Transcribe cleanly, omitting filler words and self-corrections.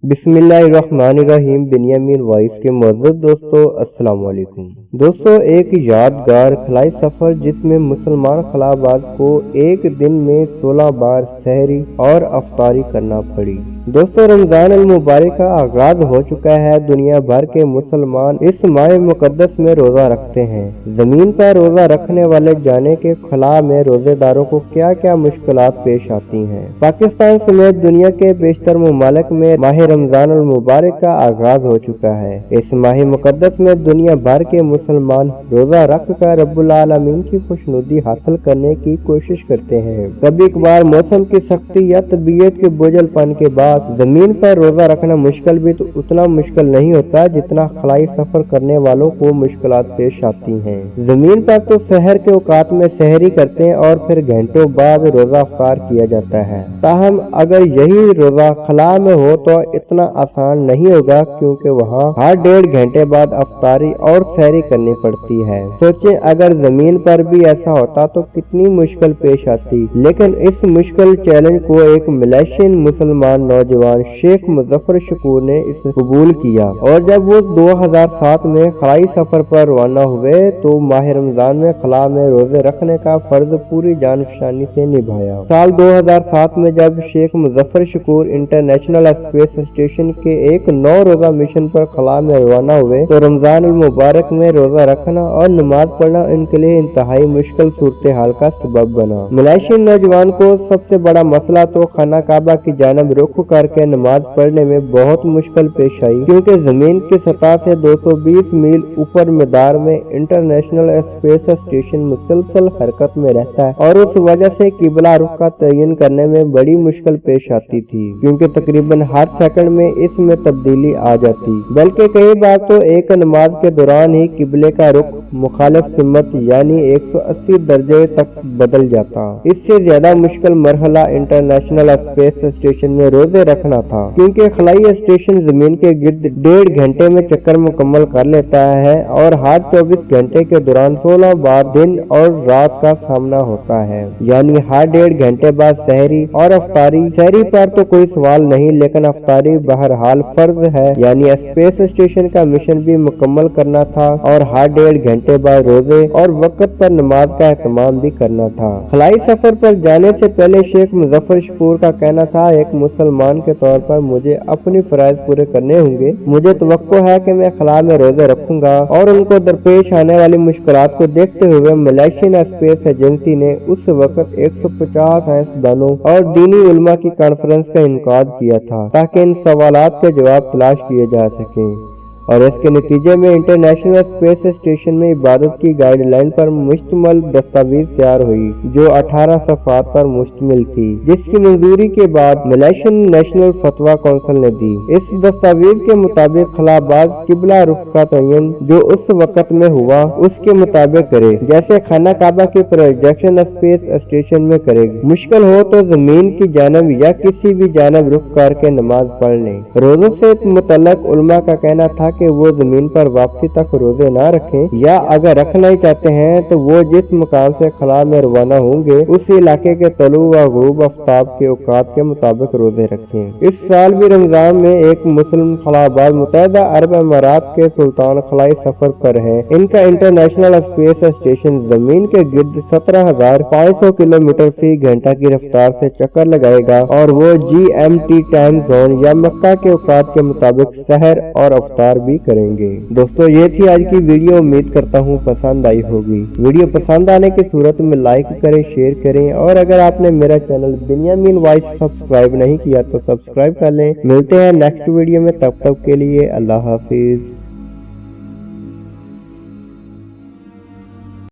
बिस्मिल्लाहिर्रहमानिर्रहीम। बिनियामीन वॉइस के मुअज़्ज़ज़ दोस्तों, अस्सलाम वालेकुम। दोस्तों, एक यादगार खलाई सफ़र जिसमें मुसलमान खलाबाज को एक दिन में 16 बार सहरी और अफ्तारी करना पड़ी। दोस्तों, रमज़ान अल मुबारक का आगाज हो चुका है। दुनिया भर के मुसलमान इस माह मुकद्दस में रोज़ा रखते हैं। ज़मीन पर रोज़ा रखने वाले जाने के खला में रोज़ेदारों को क्या क्या मुश्किलात पेश आती हैं। पाकिस्तान समेत दुनिया के बेशतर ममालिक में माह रमज़ान अल मुबारक का आगाज हो चुका है। इस माह मुकद्दस में दुनिया भर के मुसलमान रोज़ा रख कर रब्बुल आलमीन की खुशनुदी हासिल करने की कोशिश करते हैं। कभी कभार मौसम की सख्ती या तबीयत के बोझलपन के बाद जमीन पर रोज़ा रखना मुश्किल भी तो उतना मुश्किल नहीं होता जितना खलाई सफर करने वालों को मुश्किलात पेश आती हैं। जमीन पर तो सहर के औकात में सहरी करते हैं और फिर घंटों बाद रोज़ा अफ्तार किया जाता है। ताहम अगर यही रोज़ा खला में हो तो इतना आसान नहीं होगा, क्योंकि वहाँ हर 1.5 घंटे बाद अफ्तारी और सहरी करनी पड़ती है। सोचें, अगर जमीन पर भी ऐसा होता तो कितनी मुश्किल पेश आती। लेकिन इस मुश्किल चैलेंज को एक मलेशियन मुसलमान नौजवान शेख मुजफ्फर शकूर ने इसे कबूल किया और जब वो 2007 में खलाई सफर पर रवाना हुए तो माह रमजान में खला में रोजे रखने का फर्ज पूरी जानफशानी से निभाया। साल 2007 में जब Sheikh Muszaphar Shukor International Space Station के एक 9 रोजा मिशन पर खला में रवाना हुए तो रमजान अल मुबारक में रोजा रखना और नमाज पढ़ना इनके लिए इंतहाई मुश्किल सूरत हाल का सबब बना। मलेशियन नौजवान को सबसे बड़ा मसला तो खाना काबा की जानब रुख करके नमाज पढ़ने में बहुत मुश्किल पेश आई, क्योंकि जमीन की सतह से 220 मील ऊपर मैदान में इंटरनेशनल स्पेस स्टेशन मुसलसल हरकत में रहता है और उस वजह से किबला रुख का तयन करने में बड़ी मुश्किल पेश आती थी, क्योंकि तकरीबन हर सेकंड में इसमें तब्दीली आ जाती। बल्कि कई बार तो एक नमाज के दौरान ही किबले का रुख मुखालिफ सिमत यानी 180 दर्जे तक बदल जाता। इससे ज्यादा मुश्किल मरहला इंटरनेशनल स्पेस स्टेशन में रोजे रखना था, क्योंकि खलाई स्टेशन जमीन के गिर्द 1.5 घंटे में चक्कर मुकम्मल कर लेता है और हर 24 घंटे के दौरान 16 बार दिन और रात का सामना होता है, यानी हर 1.5 घंटे बाद सहरी और अफ्तारी। सहरी पर तो कोई सवाल नहीं, लेकिन अफ्तारी बहरहाल फर्ज है, यानी स्पेस स्टेशन का मिशन भी मुकम्मल करना था और हर 1.5 घंटे बाद रोजे और वक्त पर नमाज का एहतमाम भी करना था। खलाई सफर पर जाने से पहले शेख मुजफ्फर शकूर का कहना था, एक मुसलमान के तौर पर मुझे अपनी फराइज पूरे करने होंगे। मुझे तवक्को है कि मैं खला में रोजे रखूंगा और उनको दरपेश आने वाली मुश्किलात को देखते हुए मलेशियन स्पेस एजेंसी ने उस वक्त 150 साइंसदानों और दीनी उलमा की कॉन्फ्रेंस का इनकाद किया था ताकि इन सवालात के जवाब तलाश किए जा सकें। और इसके नतीजे में इंटरनेशनल स्पेस स्टेशन में इबादत की गाइडलाइन पर मुश्तमल दस्तावेज तैयार हुई, जो 18 सफ़हात पर मुश्तमिल थी, जिसकी मंजूरी के बाद मलेशियन नेशनल फतवा काउंसिल ने दी। इस दस्तावेज के मुताबिक खलाबाज किबला रुख का तयन जो उस वक्त में हुआ उसके मुताबिक करे, जैसे खाना काबा के प्रोजेक्शन स्पेस स्टेशन में करेगी। मुश्किल हो तो जमीन की जानब या किसी भी जानब रुख करके नमाज पढ़ लें। रोजों से मुतल्लक उलमा का कहना था कि वो जमीन पर वापसी तक रोजे ना रखें, या अगर रखना ही चाहते हैं तो वो जिस मकाम से खला में रवाना होंगे उस इलाके के तलू व गुरूब आफ्ताब के औकात के मुताबिक रोजे रखें। इस साल भी रमजान में एक मुस्लिम खलाबाज मुत्तहिदा अरब अमारात के सुल्तान खलाई सफर पर है। इनका इंटरनेशनल स्पेस स्टेशन जमीन के गिर्द 17,500 किलोमीटर फी घंटा की रफ्तार से चक्कर लगाएगा और वो GMT टाइम जोन या मक्का के औकात के मुताबिक सहर और अफ्तार भी करेंगे। दोस्तों, ये थी आज की वीडियो। उम्मीद करता हूँ पसंद आई होगी। वीडियो पसंद आने की सूरत में लाइक करें, शेयर करें और अगर आपने मेरा चैनल बिनियामीन वॉइस सब्सक्राइब नहीं किया तो सब्सक्राइब कर लें। मिलते हैं नेक्स्ट वीडियो में, तब तक के लिए अल्लाह हाफिज।